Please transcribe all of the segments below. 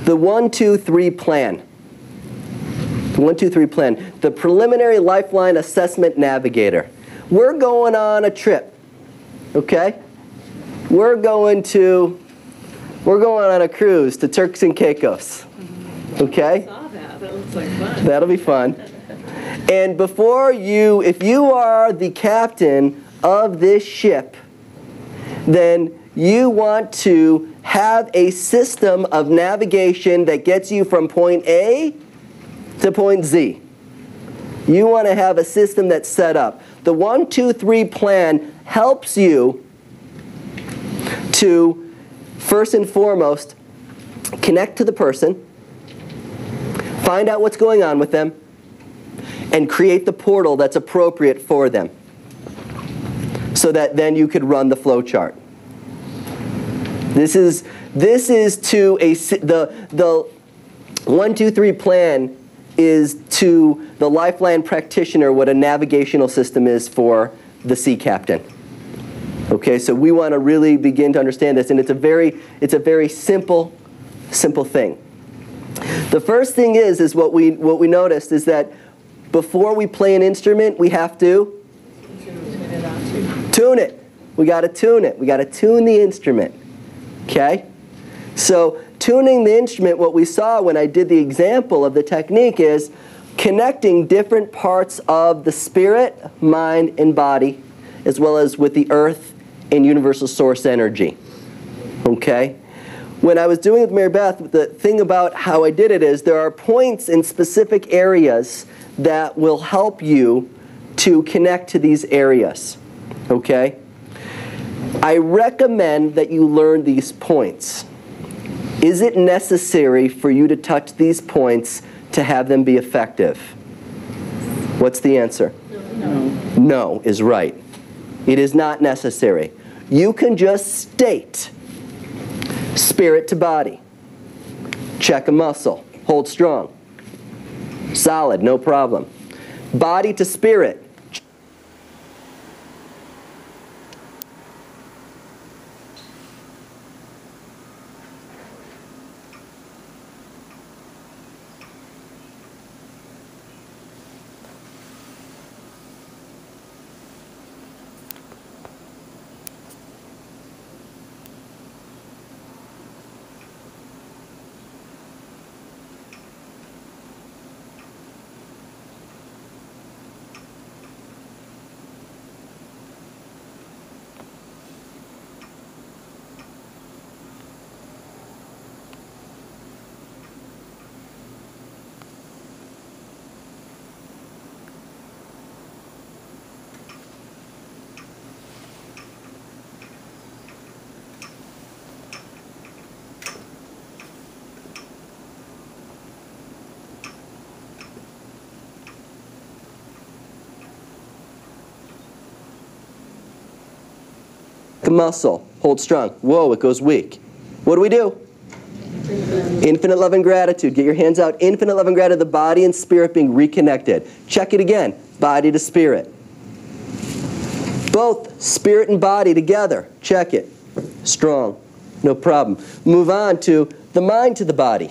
the 1, 2, 3 plan. The 1, 2, 3 plan. The Preliminary Lifeline Assessment Navigator. We're going on a trip, okay? We're going on a cruise to Turks and Caicos, okay? I saw that. That looks like fun. That'll be fun. And if you are the captain of this ship, then you want to have a system of navigation that gets you from point A to point Z. You want to have a system that's set up. The 1, 2, 3 plan helps you to, first and foremost, connect to the person, find out what's going on with them, and create the portal that's appropriate for them, so that then you could run the flow chart. This is to the 1, 2, 3 plan is to the Lifeline practitioner what a navigational system is for the sea captain. Okay, so we want to really begin to understand this, and it's a very simple thing. The first thing is what we noticed is that before we play an instrument, we have to tune it. We got to tune it. We got to tune the instrument. Okay? So tuning the instrument, what we saw when I did the example of the technique is connecting different parts of the spirit, mind, and body, as well as with the earth and universal source energy. Okay? When I was doing it with Mary Beth, the thing about how I did it is there are points in specific areas that will help you to connect to these areas. Okay? I recommend that you learn these points. Is it necessary for you to touch these points to have them be effective? What's the answer? No. No is right. It is not necessary. You can just state spirit to body. Check a muscle. Hold strong. Solid, no problem. Body to spirit. Muscle. Hold strong. Whoa, it goes weak. What do? Infinite love and gratitude. Get your hands out. Infinite love and gratitude. The body and spirit being reconnected. Check it again. Body to spirit. Both spirit and body together. Check it. Strong. No problem. Move on to the mind to the body.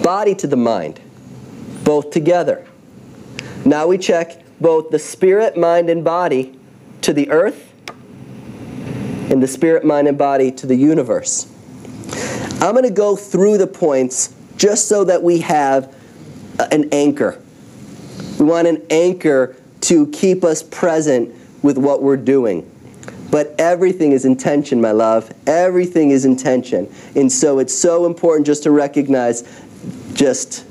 Body to the mind. Both together. Now we check both the spirit, mind, and body to the earth, and the spirit, mind, and body to the universe. I'm going to go through the points just so that we have an anchor. We want an anchor to keep us present with what we're doing. But everything is intention, my love. Everything is intention. And so it's so important just to recognize, just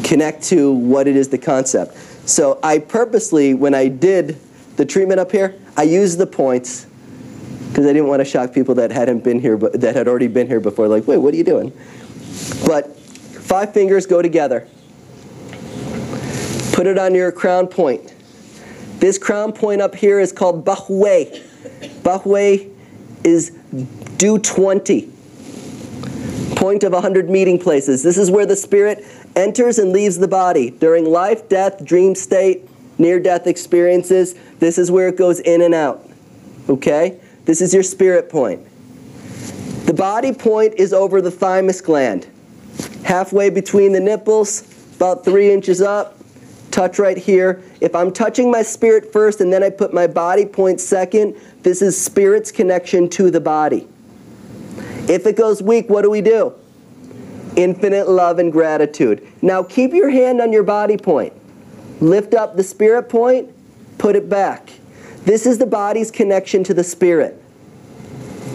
connect to what it is, the concept. So I purposely, when I did the treatment up here, I used the points because I didn't want to shock people that hadn't been here, but that had already been here before. Like, wait, what are you doing? But 5 fingers go together. Put it on your crown point. This crown point up here is called Bahway. Bahway is due 20. Point of 100 meeting places. This is where the spirit enters and leaves the body. During life, death, dream state, near-death experiences, this is where it goes in and out. Okay? This is your spirit point. The body point is over the thymus gland. Halfway between the nipples, about 3 inches up. Touch right here. If I'm touching my spirit first and then I put my body point second, this is spirit's connection to the body. If it goes weak, what do? Infinite love and gratitude. Now keep your hand on your body point. Lift up the spirit point, put it back. This is the body's connection to the spirit.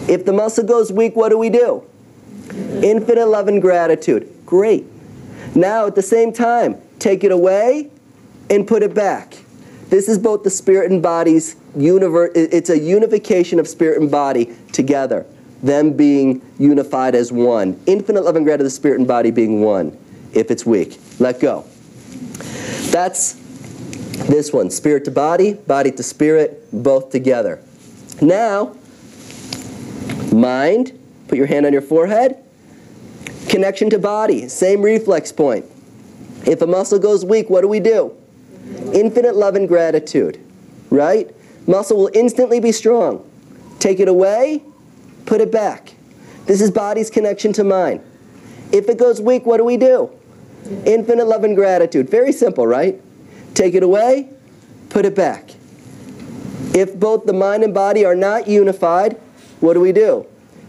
If the muscle goes weak, what do? Infinite love and gratitude. Great. Now at the same time, take it away and put it back. This is both the spirit and body's it's a unification of spirit and body together. Them being unified as one. Infinite love and gratitude, the spirit and body being one. If it's weak, let go. That's this one. Spirit to body, body to spirit, both together. Now, mind, put your hand on your forehead. Connection to body, same reflex point. If a muscle goes weak, what do? Infinite love and gratitude, right? Muscle will instantly be strong. Take it away, put it back. This is body's connection to mind. If it goes weak, what do? Infinite love and gratitude. Very simple, right? Take it away, put it back. If both the mind and body are not unified, what do?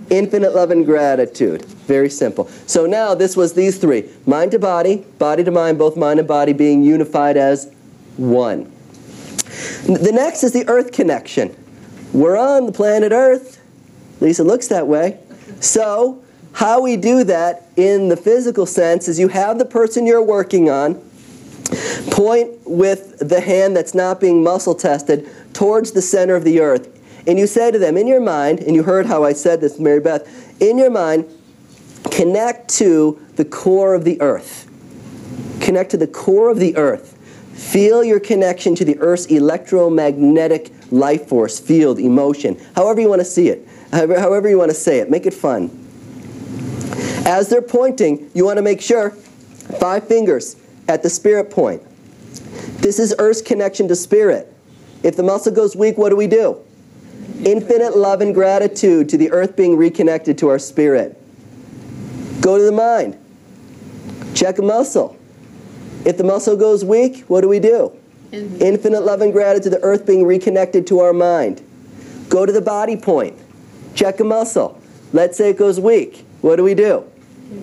Infinite love and gratitude. Very simple. So now this was these three. Mind to body, body to mind, both mind and body being unified as one. The next is the earth connection. We're on the planet Earth. At least it looks that way. So how we do that in the physical sense is you have the person you're working on point with the hand that's not being muscle tested towards the center of the earth. And you say to them, in your mind, and you heard how I said this, Mary Beth, in your mind, connect to the core of the earth. Connect to the core of the earth. Feel your connection to the earth's electromagnetic life force, field, emotion, however you want to see it, however you want to say it. Make it fun. As they're pointing, you want to make sure 5 fingers at the spirit point. This is earth's connection to spirit. If the muscle goes weak, what do? Infinite love and gratitude to the earth being reconnected to our spirit. Go to the mind. Check a muscle. If the muscle goes weak, what do? Infinite love and gratitude to the earth being reconnected to our mind. Go to the body point. Check a muscle. Let's say it goes weak. What do?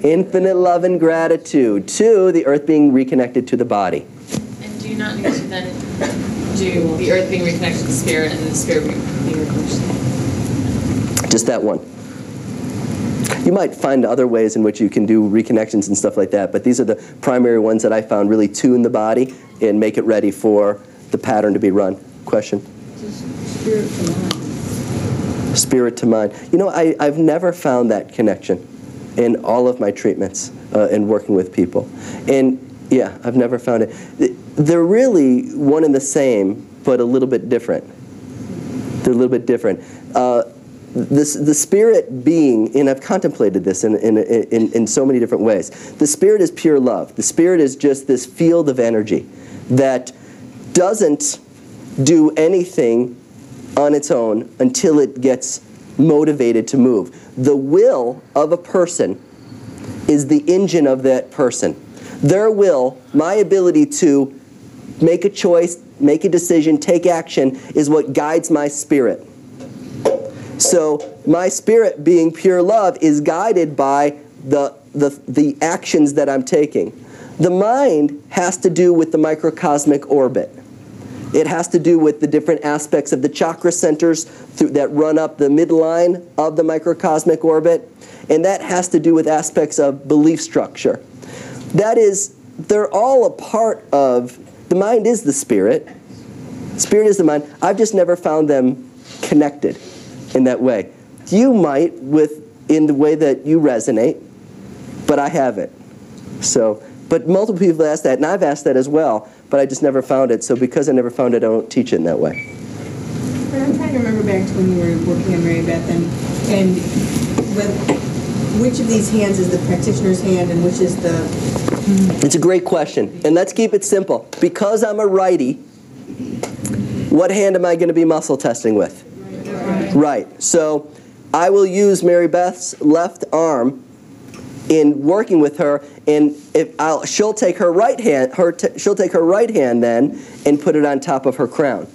Infinite love and gratitude to the earth being reconnected to the body. And do you not need to then do the earth being reconnected to the spirit and the spirit being reconnected? Just that one. You might find other ways in which you can do reconnections and stuff like that, but these are the primary ones that I found really tune the body and make it ready for the pattern to be run. Question? Spirit to mind. Spirit to mind. You know, I've never found that connection in all of my treatments and working with people. And yeah, I've never found it. They're really one and the same, but a little bit different. They're a little bit different. The spirit being, and I've contemplated this in so many different ways. The spirit is pure love. The spirit is just this field of energy that doesn't do anything on its own until it gets motivated to move. The will of a person is the engine of that person. Their will, my ability to make a choice, make a decision, take action, is what guides my spirit. So my spirit, being pure love, is guided by the actions that I'm taking. The mind has to do with the microcosmic orbit. It has to do with the different aspects of the chakra centers that run up the midline of the microcosmic orbit. And that has to do with aspects of belief structure. That is, they're all a part of, the mind is the spirit. Spirit is the mind. I've just never found them connected in that way. You might in the way that you resonate, but I haven't. So, but multiple people ask that, and I've asked that as well, but I just never found it. So because I never found it, I don't teach it in that way. I'm trying to remember back to when you were working on Mary Beth, and which of these hands is the practitioner's hand and which is the... It's a great question, and let's keep it simple. Because I'm a righty, what hand am I going to be muscle testing with? Right. So I will use Mary Beth's left arm in working with her, and she'll take her right hand. She'll take her right hand then and put it on top of her crown,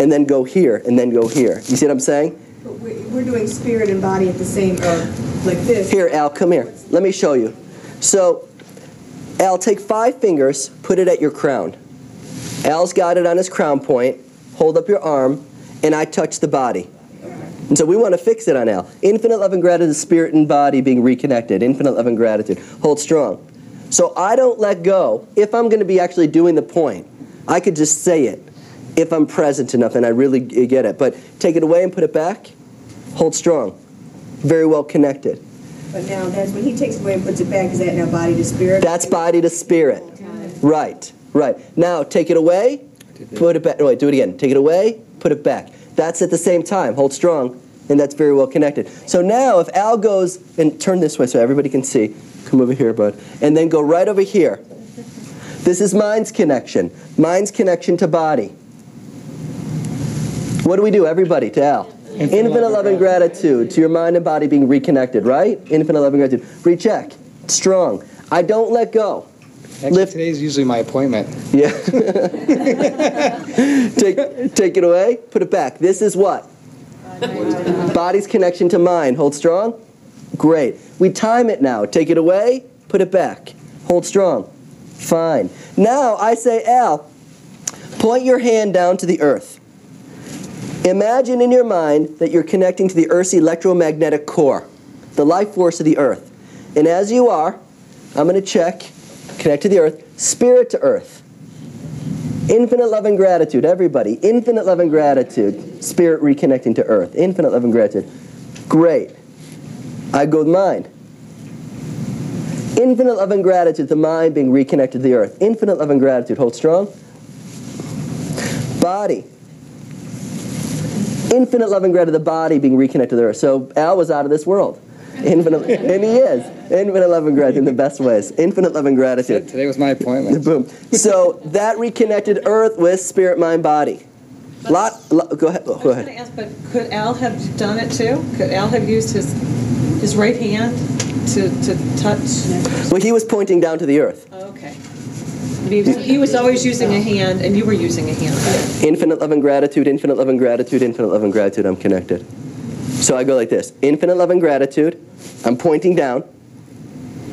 and then go here, and then go here. You see what I'm saying? But we're doing spirit and body at the same, like this. Here, Al, come here. Let me show you. So, Al, take 5 fingers, put it at your crown. Al's got it on his crown point. Hold up your arm, and I touch the body. And so we want to fix it on Al. Infinite love and gratitude, spirit and body being reconnected. Infinite love and gratitude. Hold strong. So I don't let go. If I'm going to be actually doing the point, I could just say it if I'm present enough and I really get it. But take it away and put it back. Hold strong. Very well connected. But now, that's when he takes it away and puts it back, is that now body to spirit? That's body to spirit. Right, right. Now take it away, put it back. Wait, do it again. Take it away, put it back. That's at the same time. Hold strong, and that's very well connected. So now if Al goes, and turn this way so everybody can see. Come over here, bud. And then go right over here. This is mind's connection. Mind's connection to body. What do we do, everybody, to Al? Infinite love and gratitude to your mind and body being reconnected, right? Infinite love and gratitude. Recheck. Strong. I don't let go. Actually, today's usually my appointment. Yeah. Take it away. Put it back. This is what? Body's connection to mind. Hold strong. Great. We time it now. Take it away. Put it back. Hold strong. Fine. Now I say, Al, point your hand down to the earth. Imagine in your mind that you're connecting to the Earth's electromagnetic core, the life force of the Earth. And as you are, I'm going to check, connect to the Earth, spirit to Earth. Infinite love and gratitude, everybody. Infinite love and gratitude. Spirit reconnecting to Earth. Infinite love and gratitude. Great. I go with mind. Infinite love and gratitude, the mind being reconnected to the Earth. Infinite love and gratitude. Hold strong. Body. Infinite love and gratitude, the body being reconnected to the Earth. So Al was out of this world. Infinite, and he is. Infinite love and gratitude in the best ways. Infinite love and gratitude. Today was my appointment. Boom. So that reconnected Earth with spirit, mind, body. Go ahead. I was going to ask, but could Al have done it too? Could Al have used his right hand to touch? Well, he was pointing down to the Earth. Oh, okay. But he was always using a hand, and you were using a hand. Infinite love and gratitude, infinite love and gratitude, infinite love and gratitude, I'm connected. So I go like this. Infinite love and gratitude, I'm pointing down,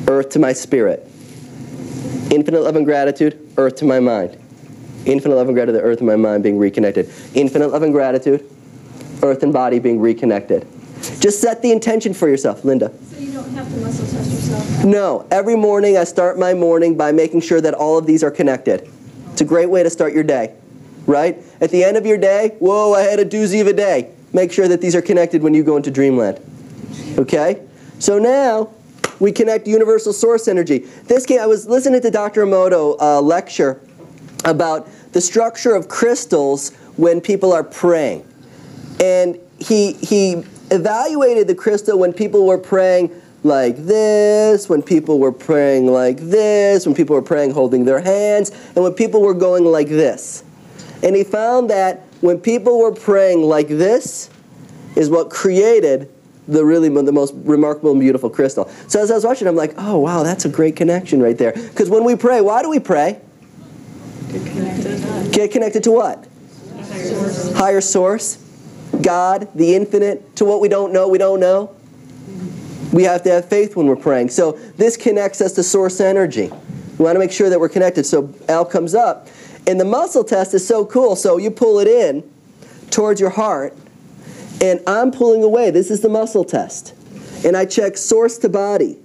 Earth to my spirit. Infinite love and gratitude, Earth to my mind. Infinite love and gratitude, Earth and my mind being reconnected. Infinite love and gratitude, Earth and body being reconnected. Just set the intention for yourself, Linda. So you don't have to muscle test yourself? No. Every morning I start my morning by making sure that all of these are connected. It's a great way to start your day, right? At the end of your day, whoa, I had a doozy of a day. Make sure that these are connected when you go into dreamland. Okay? So now we connect universal source energy. I was listening to Dr. Emoto lecture about the structure of crystals when people are praying. And he evaluated the crystal when people were praying like this, when people were praying like this, when people were praying holding their hands, and when people were going like this. And he found that when people were praying like this is what created the most remarkable and beautiful crystal. So as I was watching, I'm like, oh, wow, that's a great connection right there. Because when we pray, why do we pray? Get connected to what? Higher source. God, the infinite. To what we don't know, we don't know. We have to have faith when we're praying. So this connects us to source energy. We want to make sure that we're connected. So Al comes up. And the muscle test is so cool. So you pull it in towards your heart. And I'm pulling away. This is the muscle test. And I check source to body.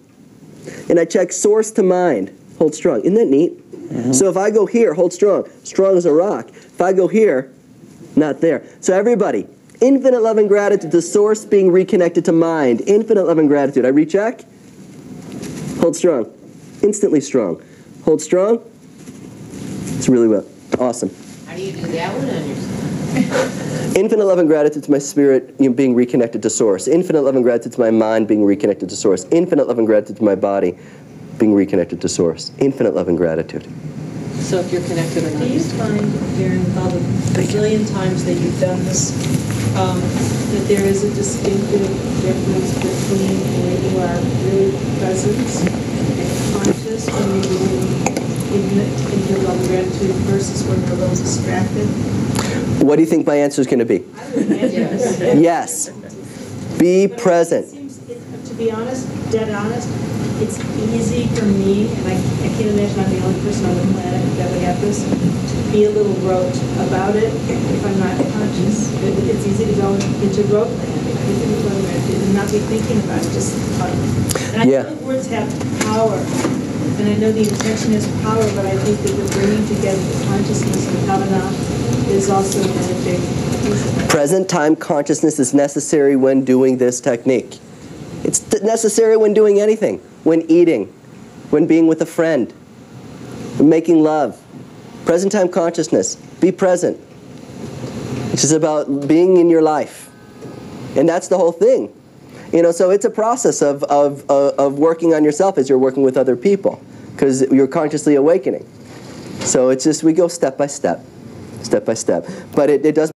And I check source to mind. Hold strong. Isn't that neat? Mm-hmm. So if I go here, hold strong. Strong as a rock. If I go here, not there. So everybody, infinite love and gratitude, the source being reconnected to mind. Infinite love and gratitude. I recheck. Hold strong. Instantly strong. Hold strong. It's really well. Awesome. How do you do that one on yourself? Infinite love and gratitude to my spirit being reconnected to source. Infinite love and gratitude to my mind being reconnected to source. Infinite love and gratitude to my body being reconnected to source. Infinite love and gratitude. So if you're connected or not. Do you find, Darren, all the bazillion times that you've done this, that there is a distinctive difference between where you are really present and conscious when you're doing into love and gratitude versus when you're a little distracted? What do you think my answer is going to be? Yes. Be present. To be honest, dead honest, it's easy for me, and I can't imagine I'm the only person on the planet that would have this, to be a little rote about it if I'm not conscious. It's easy to go into rote land and not be thinking about it, just and I think words have power. And I know the intention is power, but I think that the bringing together the consciousness and Kavana is also another big piece of it. Present time consciousness is necessary when doing this technique. It's necessary when doing anything. When eating, when being with a friend, when making love. Present time consciousness. Be present. It's just about being in your life. And that's the whole thing. You know, so it's a process of working on yourself as you're working with other people, because you're consciously awakening. So it's just, we go step by step. But it does